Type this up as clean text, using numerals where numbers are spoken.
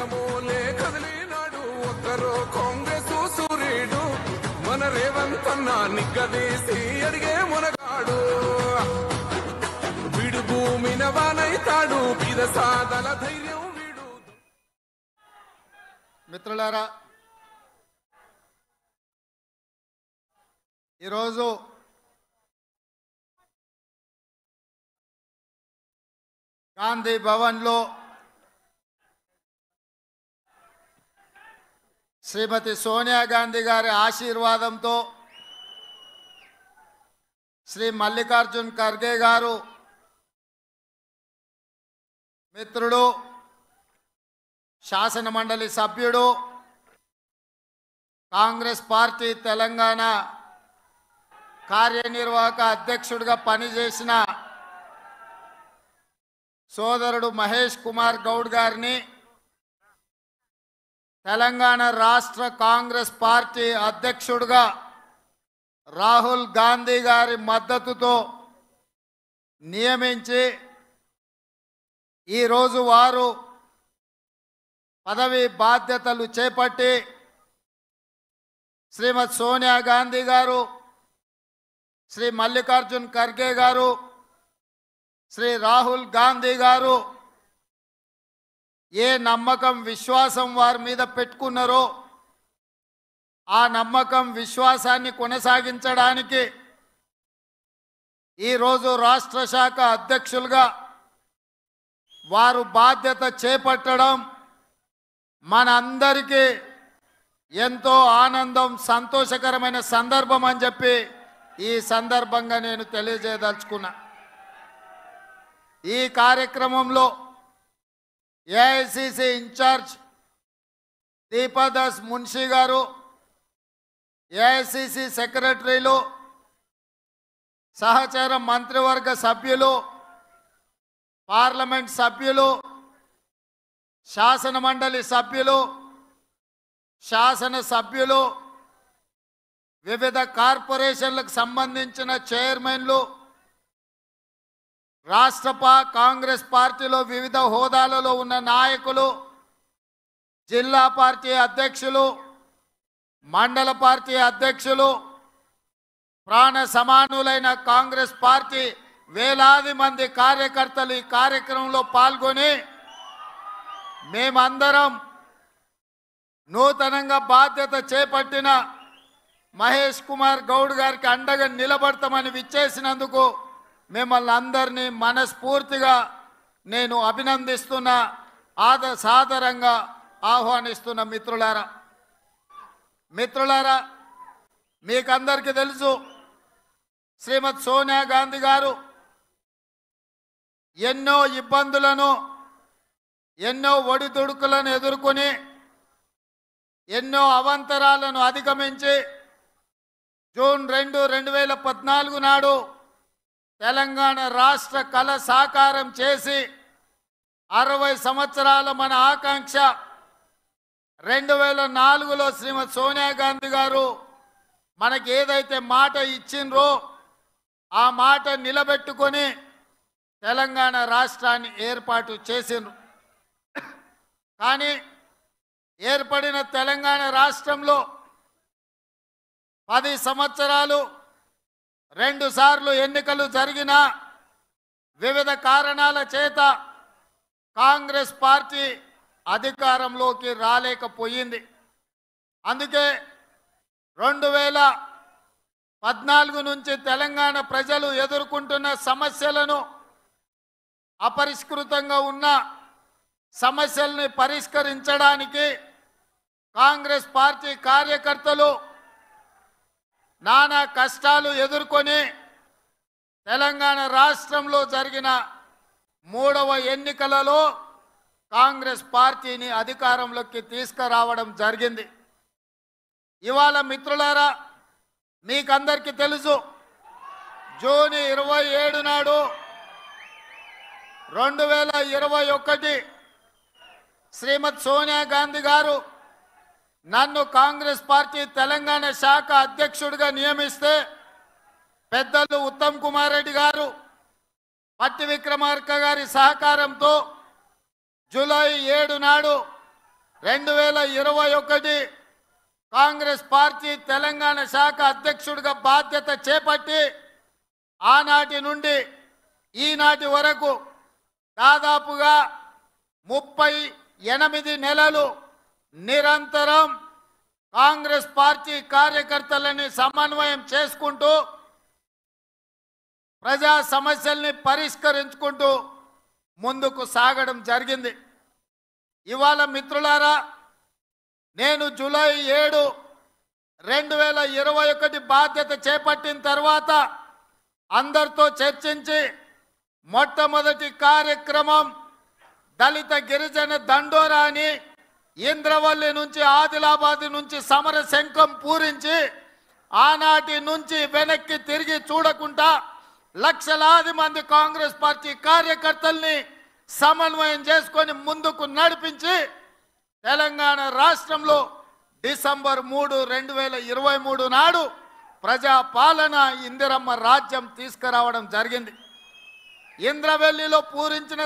మేఘమూలే కదిలినాడు ఒక్కరో కాంగ్రెస్ సూర్యుడు మన రేవంత్ అన్న నిగ్గదీసి అడిగే మునగాడు వీడు భూమిన వానైతాడు బీద సాదల ధైర్యం వీడు. మిత్రులారా, ఈరోజు గాంధీ భవన్లో శ్రీమతి సోనియా గాంధీ గారి ఆశీర్వాదంతో శ్రీ మల్లికార్జున్ ఖర్గే గారు మిత్రుడు, శాసన మండలి సభ్యుడు, కాంగ్రెస్ పార్టీ తెలంగాణ కార్యనిర్వాహక అధ్యక్షుడిగా పనిచేసిన సోదరుడు మహేష్ కుమార్ గౌడ్ గారిని తెలంగాణ రాష్ట్ర కాంగ్రెస్ పార్టీ అధ్యక్షుడిగా రాహుల్ గాంధీ గారి మద్దతుతో నియమించి ఈరోజు వారు పదవి బాధ్యతలు చేపట్టి శ్రీమతి సోనియా గాంధీ గారు, శ్రీ మల్లికార్జున్ ఖర్గే గారు, శ్రీ రాహుల్ గాంధీ గారు ఏ నమ్మకం విశ్వాసం వారి మీద పెట్టుకున్నారో ఆ నమ్మకం విశ్వాసాన్ని కొనసాగించడానికి ఈరోజు రాష్ట్ర శాఖ అధ్యక్షులుగా వారు బాధ్యత చేపట్టడం మనందరికీ ఎంతో ఆనందం, సంతోషకరమైన సందర్భం అని చెప్పి ఈ సందర్భంగా నేను తెలియజేయదలుచుకున్నా. ఈ కార్యక్రమంలో ఏఐసిసి ఇన్ఛార్జ్ దీపాదాస్ మున్షి గారు, ఏఐసిసి సెక్రటరీలు, సహచర మంత్రివర్గ సభ్యులు, పార్లమెంట్ సభ్యులు, శాసన మండలి సభ్యులు, శాసన సభ్యులు, వివిధ కార్పొరేషన్లకు సంబంధించిన చైర్మన్లు, రాష్ట్ర కాంగ్రెస్ పార్టీలో వివిధ హోదాలలో ఉన్న నాయకులు, జిల్లా పార్టీ అధ్యక్షులు, మండల పార్టీ అధ్యక్షులు, ప్రాణ సమానులైన కాంగ్రెస్ పార్టీ వేలాది మంది కార్యకర్తలు ఈ కార్యక్రమంలో పాల్గొని మేమందరం నూతనంగా బాధ్యత చేపట్టిన మహేష్ కుమార్ గౌడ్ గారికి అండగా నిలబడతామని విచ్చేసినందుకు మిమ్మల్ని అందరినీ మనస్ఫూర్తిగా నేను అభినందిస్తున్నా, సాదరంగా ఆహ్వానిస్తున్న మిత్రులారా, మీకందరికీ తెలుసు శ్రీమతి సోనియా గాంధీ గారు ఎన్నో ఇబ్బందులను, ఎన్నో ఒడిదుడుకులను ఎదుర్కొని ఎన్నో అవాంతరాలను అధిగమించి జూన్ 2, 2014 నాడు తెలంగాణ రాష్ట్ర కళ సాకారం చేసి 60 సంవత్సరాల మన ఆకాంక్ష 2004లో శ్రీమతి సోనియా గాంధీ గారు మనకి ఏదైతే మాట ఇచ్చిండ్రో ఆ మాట నిలబెట్టుకొని తెలంగాణ రాష్ట్రాన్ని ఏర్పాటు చేసిండ్రు. కానీ ఏర్పడిన తెలంగాణ రాష్ట్రంలో 10 సంవత్సరాలు 2 సార్లు ఎన్నికలు జరిగినా వివిధ కారణాల చేత కాంగ్రెస్ పార్టీ అధికారంలోకి రాలేకపోయింది. అందుకే 2014 నుంచి తెలంగాణ ప్రజలు ఎదుర్కొంటున్న సమస్యలను, అపరిష్కృతంగా ఉన్న సమస్యల్ని పరిష్కరించడానికి కాంగ్రెస్ పార్టీ కార్యకర్తలు నానా కష్టాలు ఎదుర్కొని తెలంగాణ రాష్ట్రంలో జరిగిన 3వ ఎన్నికలలో కాంగ్రెస్ పార్టీని అధికారంలోకి తీసుకురావడం జరిగింది. ఇవాళ మిత్రులారా, మీకందరికీ తెలుసు జూన్ 27 నాడు 2021 శ్రీమతి సోనియా గాంధీ గారు నన్ను కాంగ్రెస్ పార్టీ తెలంగాణ శాఖ అధ్యక్షుడిగా నియమిస్తే పెద్దలు ఉత్తమ్ కుమార్ రెడ్డి గారు, పట్టి విక్రమార్క గారి సహకారంతో జూలై 7 నాడు 2021 కాంగ్రెస్ పార్టీ తెలంగాణ శాఖ అధ్యక్షుడిగా బాధ్యత చేపట్టి ఆనాటి నుండి ఈనాటి వరకు దాదాపుగా 38 నెలలు నిరంతరం కాంగ్రెస్ పార్టీ కార్యకర్తలని సమన్వయం చేసుకుంటూ ప్రజా సమస్యల్ని పరిష్కరించుకుంటూ ముందుకు సాగడం జరిగింది. ఇవాళ మిత్రులారా, నేను జూలై 7, 2021 బాధ్యత చేపట్టిన తర్వాత అందరితో చర్చించి మొట్టమొదటి కార్యక్రమం దళిత గిరిజన దండోరా అని ఇంద్రవల్లి నుంచి ఆదిలాబాద్ నుంచి సమర శంఖం పూరించి ఆనాటి నుంచి వెనక్కి తిరిగి చూడకుండా లక్షలాది మంది కాంగ్రెస్ పార్టీ కార్యకర్తల్ని సమన్వయం చేసుకొని ముందుకు నడిపించి తెలంగాణ రాష్ట్రంలో డిసెంబర్ 3, 2023 నాడు ప్రజాపాలన ఇందిరమ్మ రాజ్యం తీసుకురావడం జరిగింది. ఇంద్రవెల్లిలో పూరించిన